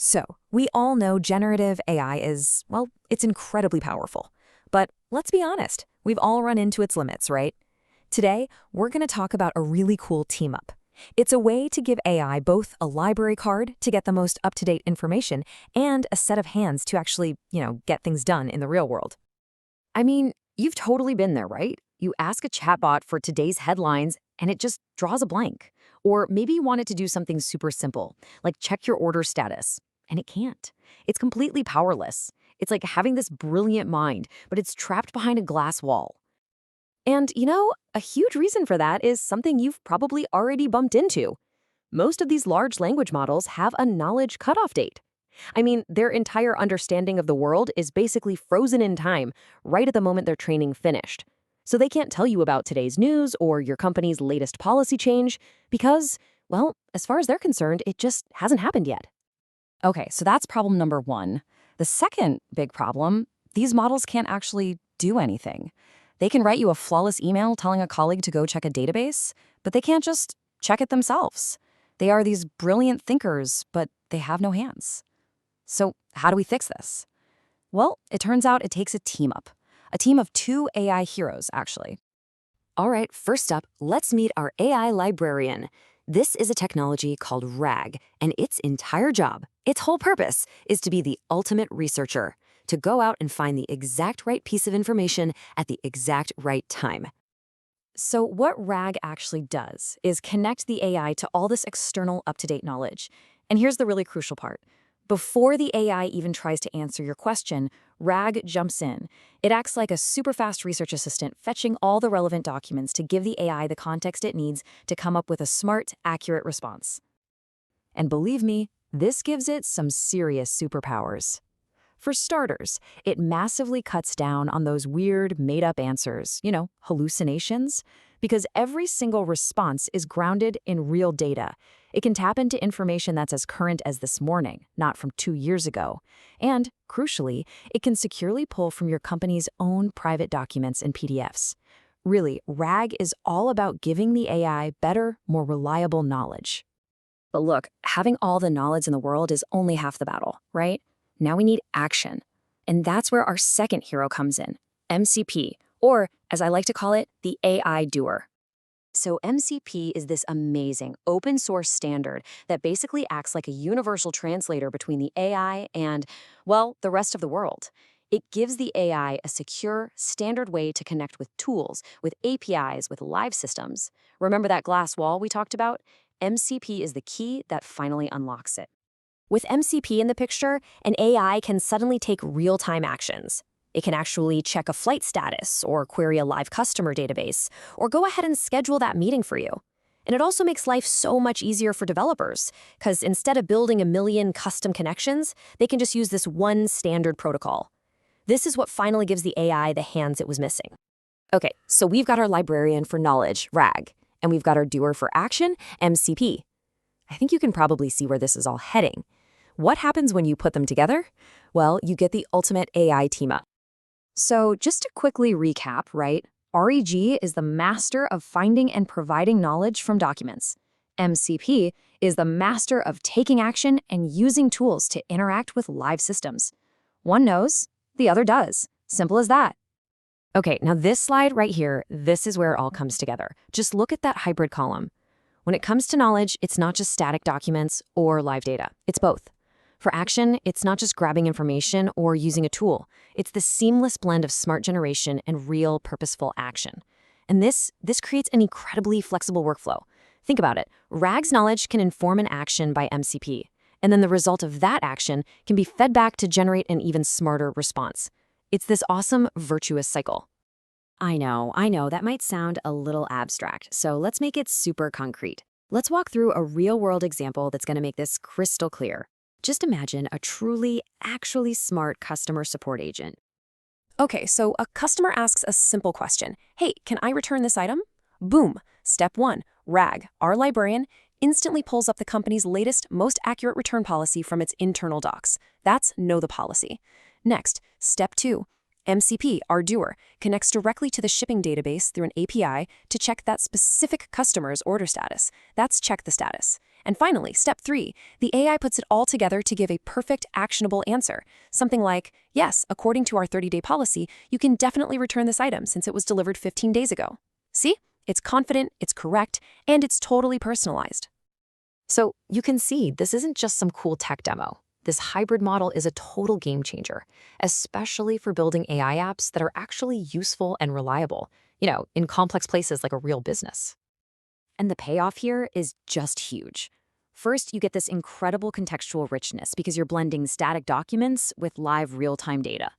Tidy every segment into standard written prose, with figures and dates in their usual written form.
So, we all know generative AI is, well, it's incredibly powerful. But let's be honest, we've all run into its limits, right? Today, we're going to talk about a really cool team-up. It's a way to give AI both a library card to get the most up-to-date information and a set of hands to actually, get things done in the real world. I mean, you've totally been there, right? You ask a chatbot for today's headlines and it just draws a blank. Or maybe you want it to do something super simple, like check your order status, and it can't. It's completely powerless. It's like having this brilliant mind, but it's trapped behind a glass wall. And, a huge reason for that is something you've probably already bumped into. Most of these large language models have a knowledge cutoff date. I mean, their entire understanding of the world is basically frozen in time, right at the moment their training finished. So they can't tell you about today's news or your company's latest policy change because, well, as far as they're concerned, it just hasn't happened yet. Okay, so that's problem number one. The second big problem, these models can't actually do anything. They can write you a flawless email telling a colleague to go check a database, but they can't just check it themselves. They are these brilliant thinkers, but they have no hands. So how do we fix this? Well, it turns out it takes a team up. A team of two AI heroes, actually. All right, first up, let's meet our AI librarian. This is a technology called RAG, and its entire job, its whole purpose, is to be the ultimate researcher, to go out and find the exact right piece of information at the exact right time. So what RAG actually does is connect the AI to all this external up-to-date knowledge. And here's the really crucial part. Before the AI even tries to answer your question, RAG jumps in. It acts like a super fast research assistant, fetching all the relevant documents to give the AI the context it needs to come up with a smart, accurate response. And believe me, this gives it some serious superpowers. For starters, it massively cuts down on those weird, made-up answers, hallucinations, because every single response is grounded in real data. It can tap into information that's as current as this morning, not from 2 years ago. And, crucially, it can securely pull from your company's own private documents and PDFs. Really, RAG is all about giving the AI better, more reliable knowledge. But look, having all the knowledge in the world is only half the battle, right? Now we need action. And that's where our second hero comes in, MCP, or, as I like to call it, the AI doer. So MCP is this amazing open source standard that basically acts like a universal translator between the AI and, well, the rest of the world. It gives the AI a secure, standard way to connect with tools, with APIs, with live systems. Remember that glass wall we talked about? MCP is the key that finally unlocks it. With MCP in the picture, an AI can suddenly take real-time actions. It can actually check a flight status or query a live customer database or go ahead and schedule that meeting for you. And it also makes life so much easier for developers because instead of building a million custom connections, they can just use this one standard protocol. This is what finally gives the AI the hands it was missing. Okay, so we've got our librarian for knowledge, RAG, and we've got our doer for action, MCP. I think you can probably see where this is all heading. What happens when you put them together? Well, you get the ultimate AI team-up. So just to quickly recap, right? RAG is the master of finding and providing knowledge from documents. MCP is the master of taking action and using tools to interact with live systems. One knows, the other does. Simple as that. Okay, now this slide right here, this is where it all comes together. Just look at that hybrid column. When it comes to knowledge, it's not just static documents or live data. It's both. For action, it's not just grabbing information or using a tool. It's the seamless blend of smart generation and real purposeful action. And this creates an incredibly flexible workflow. Think about it. RAG's knowledge can inform an action by MCP, and then the result of that action can be fed back to generate an even smarter response. It's this awesome, virtuous cycle. I know, that might sound a little abstract, so let's make it super concrete. Let's walk through a real-world example that's going to make this crystal clear. Just imagine a truly, actually smart customer support agent. Okay, so a customer asks a simple question. Hey, can I return this item? Boom. Step 1. RAG, our librarian, instantly pulls up the company's latest, most accurate return policy from its internal docs. That's know the policy. Next, step 2. MCP, our doer, connects directly to the shipping database through an API to check that specific customer's order status. That's check the status. And finally, step 3, the AI puts it all together to give a perfect, actionable answer. Something like, yes, according to our 30-day policy, you can definitely return this item since it was delivered 15 days ago. See? It's confident, it's correct, and it's totally personalized. So you can see this isn't just some cool tech demo. This hybrid model is a total game changer, especially for building AI apps that are actually useful and reliable, in complex places like a real business. And the payoff here is just huge. First, you get this incredible contextual richness because you're blending static documents with live real-time data.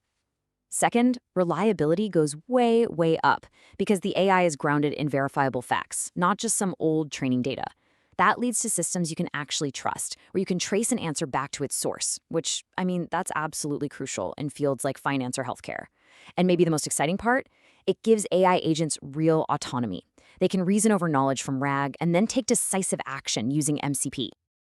Second, reliability goes way, way up because the AI is grounded in verifiable facts, not just some old training data. That leads to systems you can actually trust, where you can trace an answer back to its source, which, that's absolutely crucial in fields like finance or healthcare. And maybe the most exciting part, it gives AI agents real autonomy. They can reason over knowledge from RAG and then take decisive action using MCP.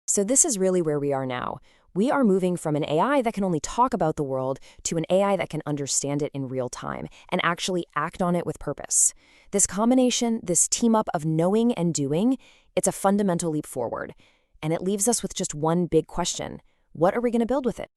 So this is really where we are now. We are moving from an AI that can only talk about the world to an AI that can understand it in real time and actually act on it with purpose. This combination, this team up of knowing and doing, it's a fundamental leap forward. And it leaves us with just one big question. What are we going to build with it?